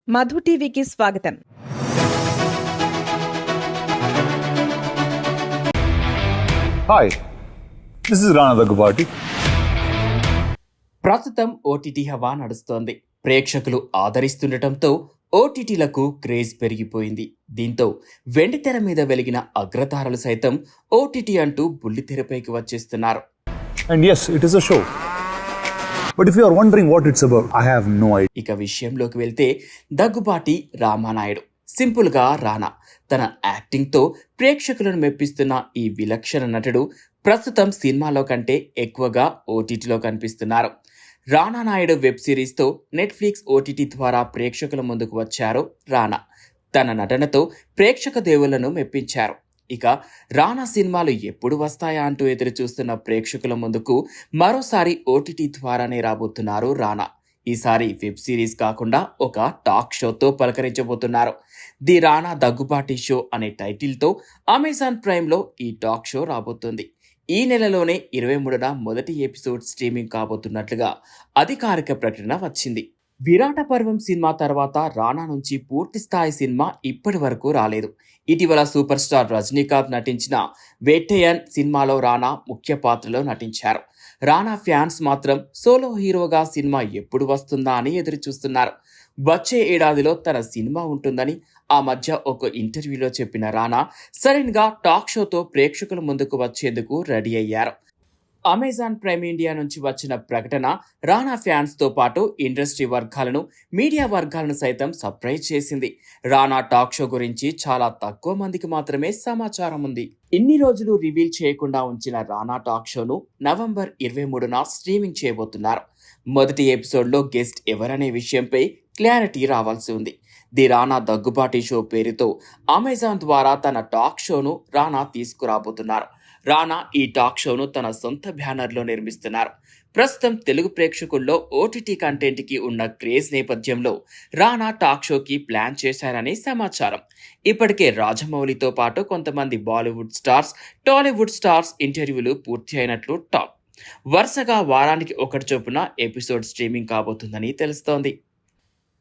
మధు టీవీకి స్వాగతం. Hi, this is రానా దగ్గుబాటి. ప్రస్తుతం ఓటీటీ హవా నడుస్తోంది. ప్రేక్షకులు ఆదరిస్తుండటంతో ఓటీటీలకు క్రేజ్ పెరిగిపోయింది. దీంతో వెండితెర మీద వెలిగిన అగ్రతారలు సైతం ఓటీటీ అంటూ బుల్లితెరపైకి వచ్చేస్తున్నారు. And yes, it is a show. But if you are wondering what it's about, I have no idea. ఇక విషయంలోకి వెళ్తే దగ్గుబాటి రామానాయుడు, సింపుల్గా రానా, తన యాక్టింగ్తో ప్రేక్షకులను మెప్పిస్తున్న ఈ విలక్షణ నటుడు ప్రస్తుతం సినిమాలో కంటే ఎక్కువగా ఓటీటీలో కనిపిస్తున్నారు. రానా నాయుడు వెబ్ సిరీస్తో నెట్ఫ్లిక్స్ ఓటీటీ ద్వారా ప్రేక్షకుల ముందుకు వచ్చారు రానా. తన నటనతో ప్రేక్షక దేవుళ్లను మెప్పించారు. ఇక రానా సినిమాలు ఎప్పుడు వస్తాయా అంటూ ఎదురు చూస్తున్న ప్రేక్షకుల ముందుకు మరోసారి ఓటీటీ ద్వారానే రాబోతున్నారు రానా. ఈసారి వెబ్ సిరీస్ కాకుండా ఒక టాక్ షోతో పలకరించబోతున్నారు. ది రానా దగ్గుబాటి షో అనే టైటిల్తో అమెజాన్ ప్రైమ్లో ఈ టాక్ షో రాబోతుంది. ఈ నెలలోనే 23న మొదటి ఎపిసోడ్ స్ట్రీమింగ్ కాబోతున్నట్లుగా అధికారిక ప్రకటన వచ్చింది. విరాట పర్వం సినిమా తర్వాత రానా నుంచి పూర్తి స్థాయి సినిమా ఇప్పటి వరకు రాలేదు. ఇటీవల సూపర్ స్టార్ రజనీకాంత్ నటించిన వేట్టయన్ సినిమాలో రానా ముఖ్య పాత్రలో నటించారు. రానా ఫ్యాన్స్ మాత్రం సోలో హీరోగా సినిమా ఎప్పుడు వస్తుందా అని ఎదురు చూస్తున్నారు. వచ్చే ఏడాదిలో తన సినిమా ఉంటుందని ఆ మధ్య ఒక ఇంటర్వ్యూలో చెప్పిన రానా సడన్గా టాక్ షోతో ప్రేక్షకుల ముందుకు వచ్చేందుకు రెడీ అయ్యారు. అమెజాన్ ప్రైమ్ ఇండియా నుంచి వచ్చిన ప్రకటన రానా ఫ్యాన్స్తో పాటు ఇండస్ట్రీ వర్గాలను, మీడియా వర్గాలను సైతం సర్ప్రైజ్ చేసింది. రానా టాక్ షో గురించి చాలా తక్కువ మందికి మాత్రమే సమాచారం ఉంది. ఇన్ని రోజులు రివీల్ చేయకుండా ఉంచిన రానా టాక్ షోను నవంబర్ 23న స్ట్రీమింగ్ చేయబోతున్నారు. మొదటి ఎపిసోడ్లో గెస్ట్ ఎవరనే విషయంపై క్లారిటీ రావాల్సి ఉంది. ది రానా దగ్గుబాటి షో పేరుతో అమెజాన్ ద్వారా తన టాక్ షోను రానా తీసుకురాబోతున్నారు. రానా ఈ టాక్ షోను తన సొంత బ్యానర్లో నిర్మిస్తున్నారు. ప్రస్తుతం తెలుగు ప్రేక్షకుల్లో ఓటీటీ కంటెంట్కి ఉన్న క్రేజ్ నేపథ్యంలో రానా టాక్ షోకి ప్లాన్ చేశారని సమాచారం. ఇప్పటికే రాజమౌళితో పాటు కొంతమంది బాలీవుడ్ స్టార్స్, టాలీవుడ్ స్టార్స్ ఇంటర్వ్యూలు పూర్తి అయినట్లు టాక్. వరుసగా వారానికి ఒకటి చొప్పున ఎపిసోడ్ స్ట్రీమింగ్ కాబోతుందని తెలుస్తోంది.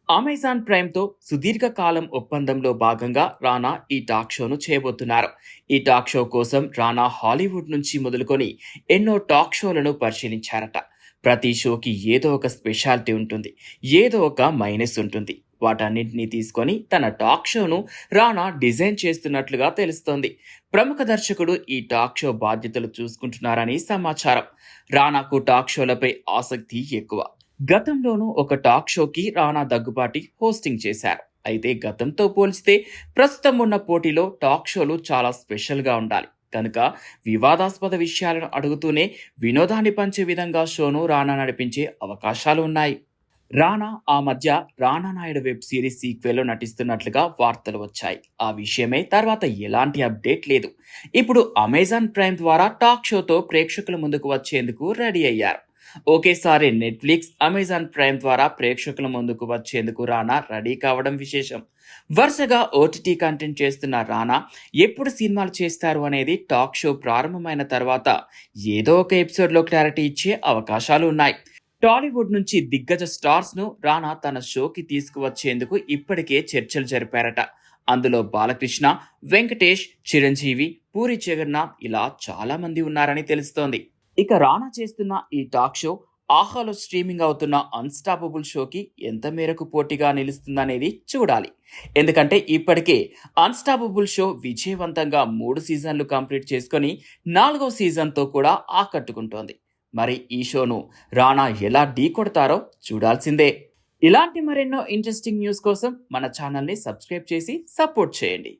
అమెజాన్ ప్రైమ్తో సుదీర్ఘకాలం ఒప్పందంలో భాగంగా రానా ఈ టాక్ షోను చేయబోతున్నారు. ఈ టాక్ షో కోసం రానా హాలీవుడ్ నుంచి మొదలుకొని ఎన్నో టాక్ షోలను పరిశీలించారట. ప్రతి షోకి ఏదో ఒక స్పెషాలిటీ ఉంటుంది, ఏదో ఒక మైనస్ ఉంటుంది. వాటన్నింటినీ తీసుకొని తన టాక్ షోను రానా డిజైన్ చేస్తున్నట్లుగా తెలుస్తోంది. ప్రముఖ దర్శకుడు ఈ టాక్ షో బాధ్యతలు చూసుకుంటున్నారని సమాచారం. రానాకు టాక్ షోలపై ఆసక్తి ఎక్కువ. గతంలోనూ ఒక టాక్ షోకి రానా దగ్గుబాటి హోస్టింగ్ చేశారు. అయితే గతంతో పోల్చితే ప్రస్తుతం ఉన్న పోటీలో టాక్ షోలు చాలా స్పెషల్గా ఉండాలి కనుక వివాదాస్పద విషయాలను అడుగుతూనే వినోదాన్ని పంచే విధంగా షోను రానా నడిపించే అవకాశాలు ఉన్నాయి. రానా ఆ మధ్య రానా నాయుడు వెబ్ సిరీస్ సీక్వెల్లో నటిస్తున్నట్లుగా వార్తలు వచ్చాయి. ఆ విషయమే తర్వాత ఎలాంటి అప్డేట్ లేదు. ఇప్పుడు అమెజాన్ ప్రైమ్ ద్వారా టాక్ షోతో ప్రేక్షకుల ముందుకు వచ్చేందుకు రెడీ అయ్యారు. ఒకేసారి నెట్ఫ్లిక్స్, అమెజాన్ ప్రైమ్ ద్వారా ప్రేక్షకుల ముందుకు వచ్చేందుకు రానా రెడీ కావడం విశేషం. వరుసగా ఓటీటీ కంటెంట్ చేస్తున్న రానా ఎప్పుడు సినిమాలు చేస్తారు అనేది టాక్ షో ప్రారంభమైన తర్వాత ఏదో ఒక ఎపిసోడ్లో క్లారిటీ ఇచ్చే అవకాశాలు ఉన్నాయి. టాలీవుడ్ నుంచి దిగ్గజ స్టార్స్ను రానా తన షోకి తీసుకువచ్చేందుకు ఇప్పటికే చర్చలు జరిపారట. అందులో బాలకృష్ణ, వెంకటేష్, చిరంజీవి, పూరి జగన్నాథ్ ఇలా చాలా మంది ఉన్నారని తెలుస్తోంది. ఇక రానా చేస్తున్న ఈ టాక్ షో ఆహాలో స్ట్రీమింగ్ అవుతున్న అన్స్టాపబుల్ షోకి ఎంత మేరకు పోటీగా నిలుస్తుందనేది చూడాలి. ఎందుకంటే ఇప్పటికే అన్స్టాపబుల్ షో విజయవంతంగా 3 సీజన్లు కంప్లీట్ చేసుకొని 4వ సీజన్తో కూడా ఆకట్టుకుంటోంది. మరి ఈ షోను రానా ఎలా ఢీ కొడతారో చూడాల్సిందే. ఇలాంటి మరెన్నో ఇంట్రెస్టింగ్ న్యూస్ కోసం మన ఛానల్ని సబ్స్క్రైబ్ చేసి సపోర్ట్ చేయండి.